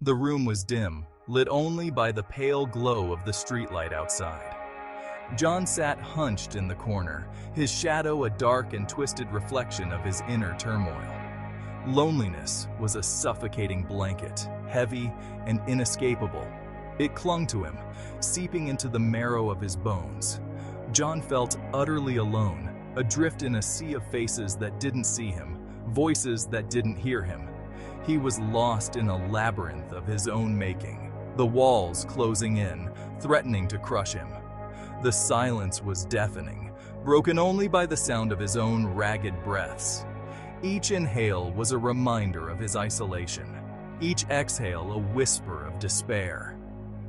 The room was dim, lit only by the pale glow of the streetlight outside. John sat hunched in the corner, his shadow a dark and twisted reflection of his inner turmoil. Loneliness was a suffocating blanket, heavy and inescapable. It clung to him, seeping into the marrow of his bones. John felt utterly alone, adrift in a sea of faces that didn't see him, voices that didn't hear him. He was lost in a labyrinth of his own making, the walls closing in, threatening to crush him. The silence was deafening, broken only by the sound of his own ragged breaths. Each inhale was a reminder of his isolation, each exhale a whisper of despair.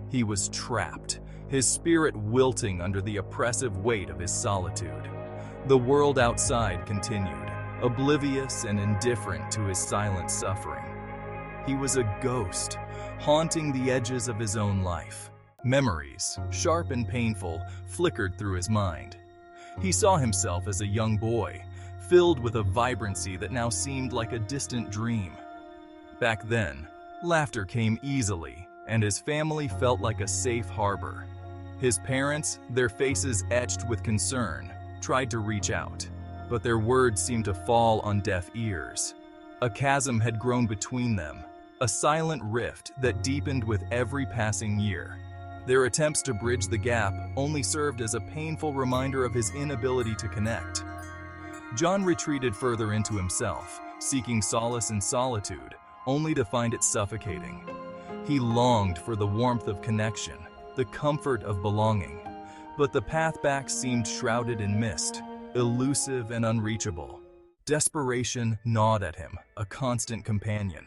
He was trapped, his spirit wilting under the oppressive weight of his solitude. The world outside continued, oblivious and indifferent to his silent suffering. He was a ghost, haunting the edges of his own life. Memories, sharp and painful, flickered through his mind. He saw himself as a young boy, filled with a vibrancy that now seemed like a distant dream. Back then, laughter came easily, and his family felt like a safe harbor. His parents, their faces etched with concern, tried to reach out, but their words seemed to fall on deaf ears. A chasm had grown between them, a silent rift that deepened with every passing year. Their attempts to bridge the gap only served as a painful reminder of his inability to connect. John retreated further into himself, seeking solace in solitude, only to find it suffocating. He longed for the warmth of connection, the comfort of belonging, but the path back seemed shrouded in mist, elusive and unreachable. Desperation gnawed at him, a constant companion.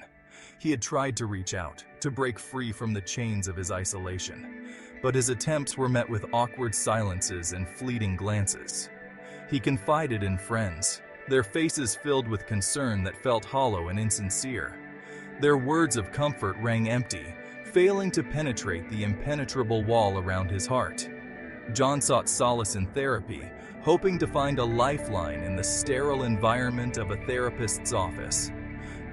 He had tried to reach out, to break free from the chains of his isolation, but his attempts were met with awkward silences and fleeting glances. He confided in friends, their faces filled with concern that felt hollow and insincere. Their words of comfort rang empty, failing to penetrate the impenetrable wall around his heart. John sought solace in therapy, hoping to find a lifeline in the sterile environment of a therapist's office.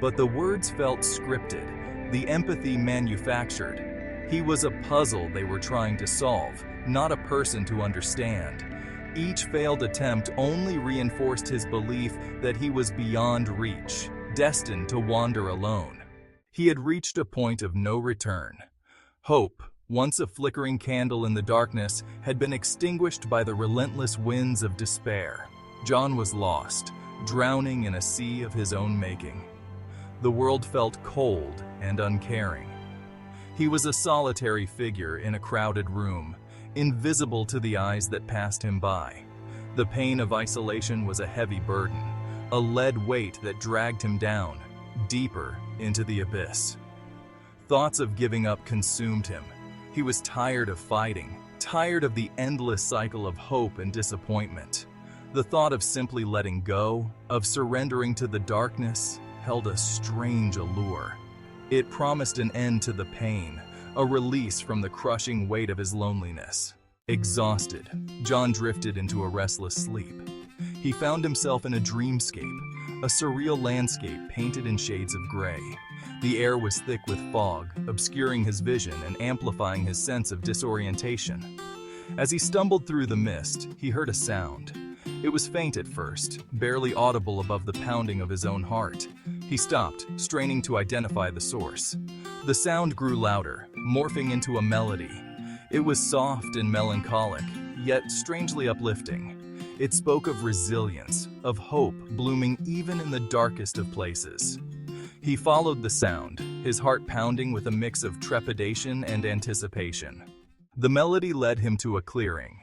But the words felt scripted, the empathy manufactured. He was a puzzle they were trying to solve, not a person to understand. Each failed attempt only reinforced his belief that he was beyond reach, destined to wander alone. He had reached a point of no return. Hope, once a flickering candle in the darkness, had been extinguished by the relentless winds of despair. John was lost, drowning in a sea of his own making. The world felt cold and uncaring. He was a solitary figure in a crowded room, invisible to the eyes that passed him by. The pain of isolation was a heavy burden, a lead weight that dragged him down, deeper into the abyss. Thoughts of giving up consumed him. He was tired of fighting, tired of the endless cycle of hope and disappointment. The thought of simply letting go, of surrendering to the darkness, held a strange allure. It promised an end to the pain, a release from the crushing weight of his loneliness. Exhausted, John drifted into a restless sleep. He found himself in a dreamscape, a surreal landscape painted in shades of gray. The air was thick with fog, obscuring his vision and amplifying his sense of disorientation. As he stumbled through the mist, he heard a sound. It was faint at first, barely audible above the pounding of his own heart. He stopped, straining to identify the source. The sound grew louder, morphing into a melody. It was soft and melancholic, yet strangely uplifting. It spoke of resilience, of hope blooming even in the darkest of places. He followed the sound, his heart pounding with a mix of trepidation and anticipation. The melody led him to a clearing.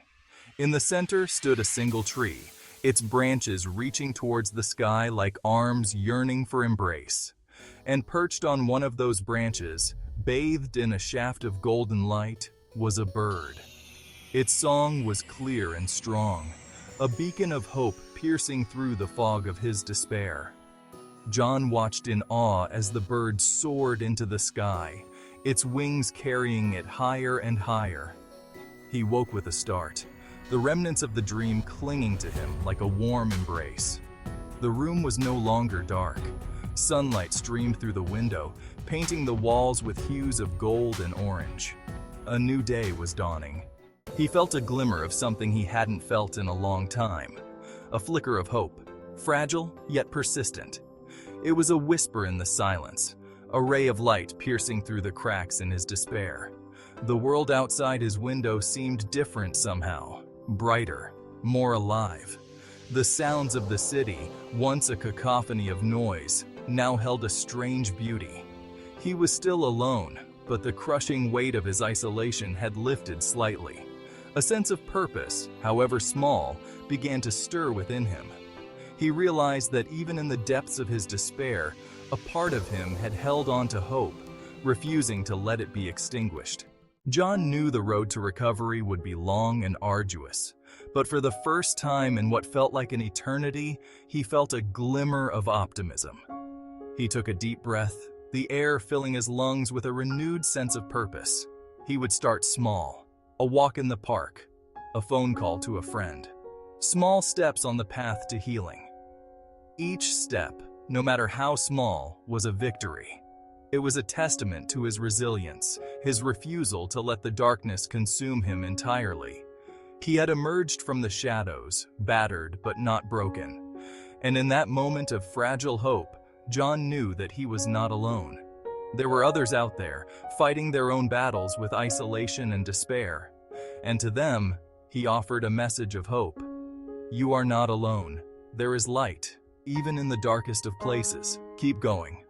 In the center stood a single tree, its branches reaching towards the sky like arms yearning for embrace. And perched on one of those branches, bathed in a shaft of golden light, was a bird. Its song was clear and strong, a beacon of hope piercing through the fog of his despair. John watched in awe as the bird soared into the sky, its wings carrying it higher and higher. He woke with a start, the remnants of the dream clinging to him like a warm embrace. The room was no longer dark. Sunlight streamed through the window, painting the walls with hues of gold and orange. A new day was dawning. He felt a glimmer of something he hadn't felt in a long time. A flicker of hope, fragile yet persistent. It was a whisper in the silence, a ray of light piercing through the cracks in his despair. The world outside his window seemed different somehow, brighter, more alive. The sounds of the city, once a cacophony of noise, now held a strange beauty. He was still alone, but the crushing weight of his isolation had lifted slightly. A sense of purpose, however small, began to stir within him. He realized that even in the depths of his despair, a part of him had held on to hope, refusing to let it be extinguished. John knew the road to recovery would be long and arduous, but for the first time in what felt like an eternity, he felt a glimmer of optimism. He took a deep breath, the air filling his lungs with a renewed sense of purpose. He would start small, a walk in the park, a phone call to a friend. Small steps on the path to healing. Each step, no matter how small, was a victory. It was a testament to his resilience, his refusal to let the darkness consume him entirely. He had emerged from the shadows, battered but not broken. And in that moment of fragile hope, John knew that he was not alone. There were others out there, fighting their own battles with isolation and despair. And to them, he offered a message of hope. You are not alone. There is light, even in the darkest of places. Keep going.